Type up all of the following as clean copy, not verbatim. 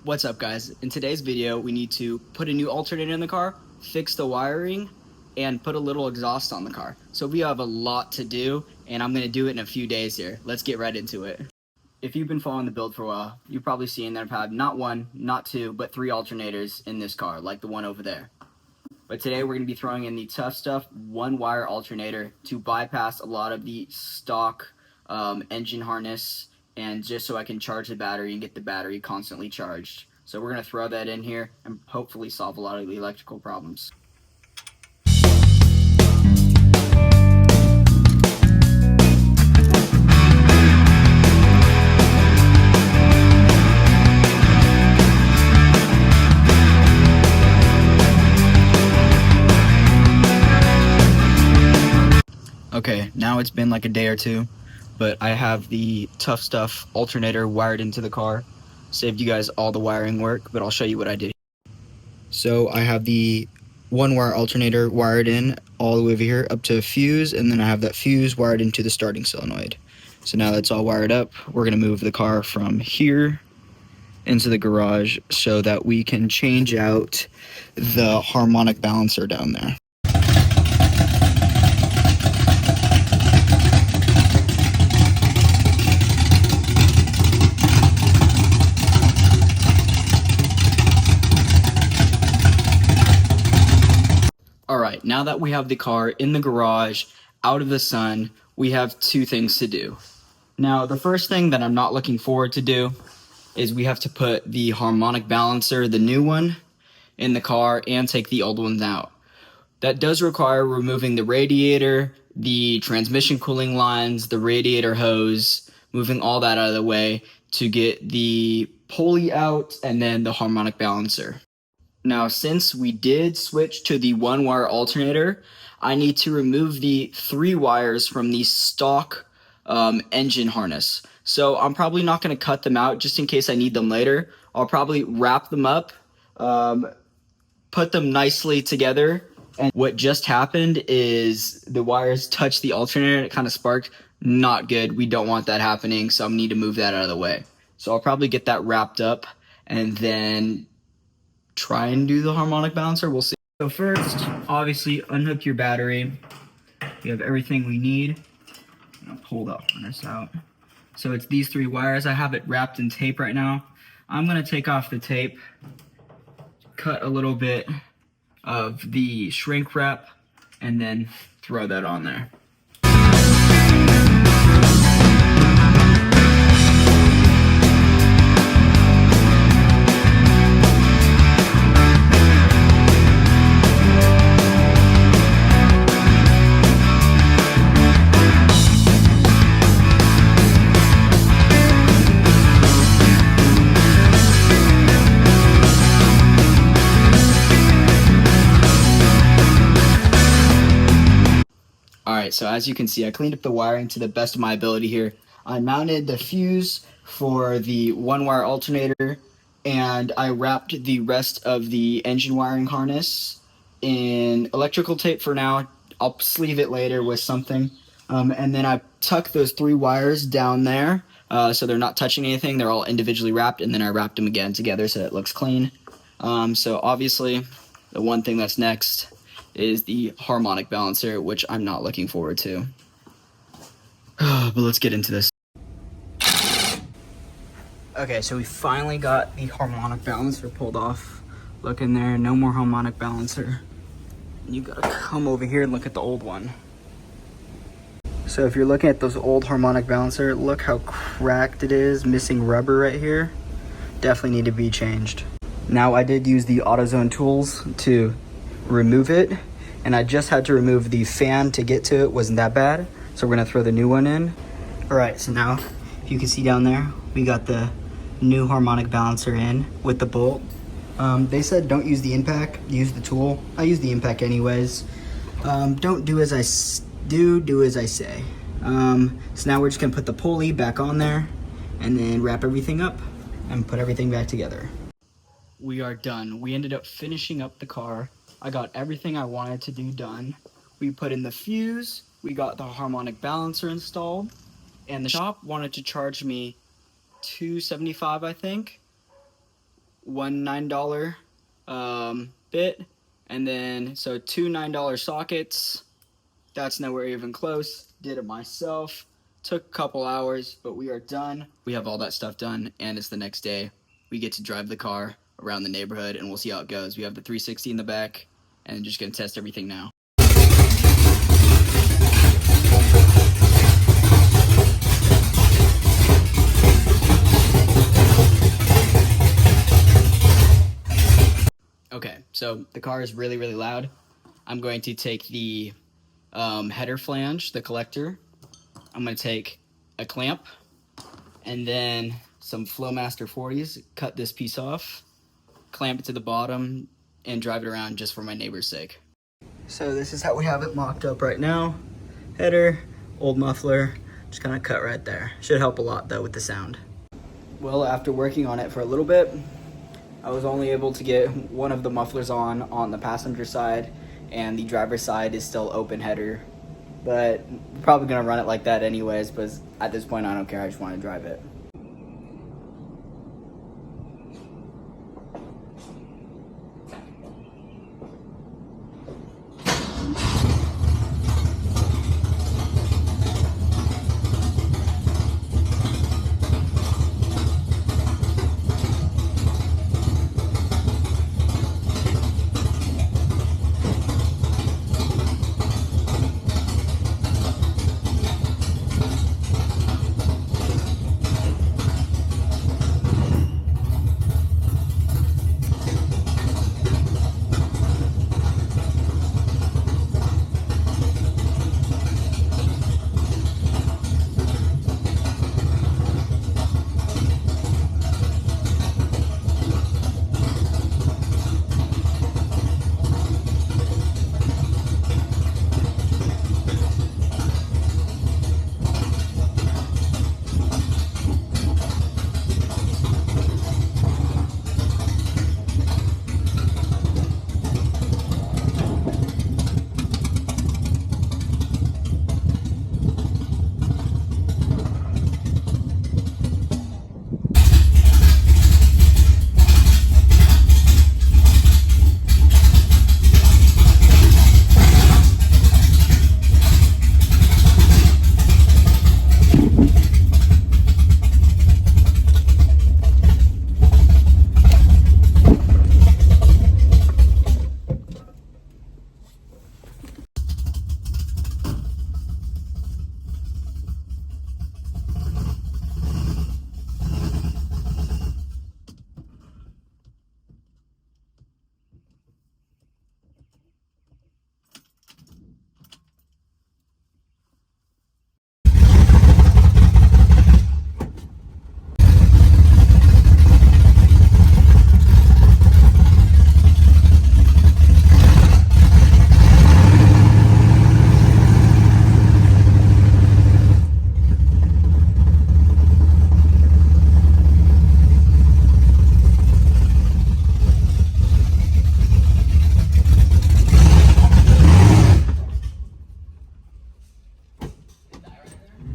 What's up, guys? In today's video, we need to put a new alternator in the car, fix the wiring, and put a little exhaust on the car. So we have a lot to do, and I'm going to do it in a few days here. Let's get right into it. If you've been following the build for a while, you've probably seen that I've had not one, not two, but 3 alternators in this car, like the one over there. But today we're going to be throwing in the Tough Stuff 1-wire alternator to bypass a lot of the stock engine harness, and just so I can charge the battery and get the battery constantly charged. So we're going to throw that in here and hopefully solve a lot of the electrical problems. Okay, now it's been like a day or two, but I have the Tough Stuff alternator wired into the car. Saved you guys all the wiring work, but I'll show you what I did. So I have the 1-wire alternator wired in all the way over here up to a fuse, and then I have that fuse wired into the starting solenoid. So now that's all wired up, we're going to move the car from here into the garage so that we can change out the harmonic balancer down there. Alright, now that we have the car in the garage, out of the sun, we have 2 things to do. Now, the first thing that I'm not looking forward to do is we have to put the harmonic balancer, the new one, in the car and take the old ones out. That does require removing the radiator, the transmission cooling lines, the radiator hose, moving all that out of the way to get the pulley out and then the harmonic balancer. Now, since we did switch to the 1-wire alternator, I need to remove the 3 wires from the stock engine harness. So I'm probably not going to cut them out just in case I need them later. I'll probably wrap them up, put them nicely together. And what just happened is the wires touched the alternator and it kind of sparked. Not good. We don't want that happening, so I need to move that out of the way. So I'll probably get that wrapped up and then try and do the harmonic balancer. We'll see. So first, obviously, unhook your battery. We have everything we need. I'll pull the harness out. So it's these 3 wires. I have it wrapped in tape right now. I'm going to take off the tape, cut a little bit of the shrink wrap, and then throw that on there. Alright, so as you can see, I cleaned up the wiring to the best of my ability here. I mounted the fuse for the 1-wire alternator, and I wrapped the rest of the engine wiring harness in electrical tape for now. I'll sleeve it later with something. And then I tucked those 3 wires down there so they're not touching anything. They're all individually wrapped, and then I wrapped them again together so it looks clean. So obviously, the one thing that's next is the harmonic balancer, which I'm not looking forward to. But let's get into this. Okay, so we finally got the harmonic balancer pulled off. Look in there, no more harmonic balancer. You gotta come over here and look at the old one. So if you're looking at those old harmonic balancer, look how cracked it is, missing rubber right here. Definitely need to be changed. Now, I did use the AutoZone tools to remove it, and I just had to remove the fan to get to it. Wasn't that bad, so we're gonna throw the new one in. All right, so now if you can see down there, we got the new harmonic balancer in with the bolt. They said don't use the impact, use the tool. I use the impact anyways. Don't do as I do as I say. So now we're just gonna put the pulley back on there and then wrap everything up and put everything back together. We are done. We ended up finishing up the car. I got everything I wanted to do done. We put in the fuse, we got the harmonic balancer installed, and the shop wanted to charge me $275, I think, one $9 bit, and then so two $9 sockets. That's nowhere even close. Did it myself. Took a couple hours, but we are done. We have all that stuff done, and it's the next day. We get to drive the car around the neighborhood, and we'll see how it goes. We have the 360 in the back, and just gonna test everything now. Okay, so the car is really, really loud. I'm going to take the header flange, the collector. I'm going to take a clamp and then some Flowmaster 40s, cut this piece off, clamp it to the bottom, and drive it around just for my neighbor's sake. So this is how we have it mocked up right now. Header, old muffler, just kind of cut right there. Should help a lot though with the sound. Well, after working on it for a little bit, I was only able to get one of the mufflers on the passenger side, and the driver's side is still open header. But we're probably gonna run it like that anyways, but at this point I don't care, I just want to drive it.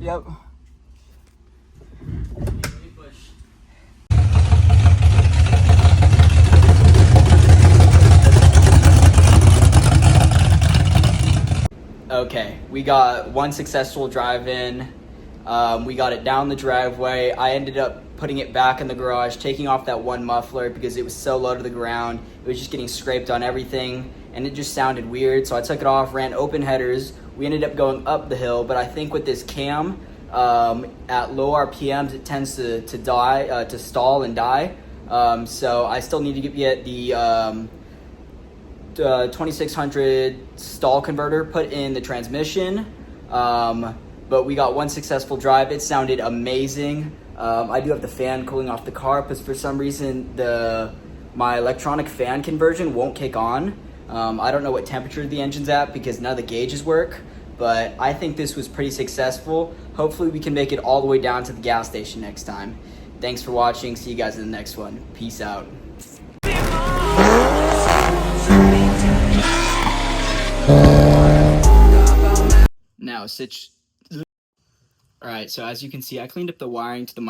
Yep. Okay, we got one successful drive in. We got it down the driveway. I ended up putting it back in the garage, taking off that one muffler because it was so low to the ground. It was just getting scraped on everything, and it just sounded weird. So I took it off, ran open headers. We ended up going up the hill, but I think with this cam, at low RPMs, it tends to stall and die. So I still need to get the 2600 stall converter put in the transmission. But we got one successful drive. It sounded amazing. I do have the fan cooling off the car, but for some reason my electronic fan conversion won't kick on. I don't know what temperature the engine's at because none of the gauges work, but I think this was pretty successful. Hopefully we can make it all the way down to the gas station next time. Thanks for watching. See you guys in the next one. Peace out. Now, Alright, so as you can see, I cleaned up the wiring to the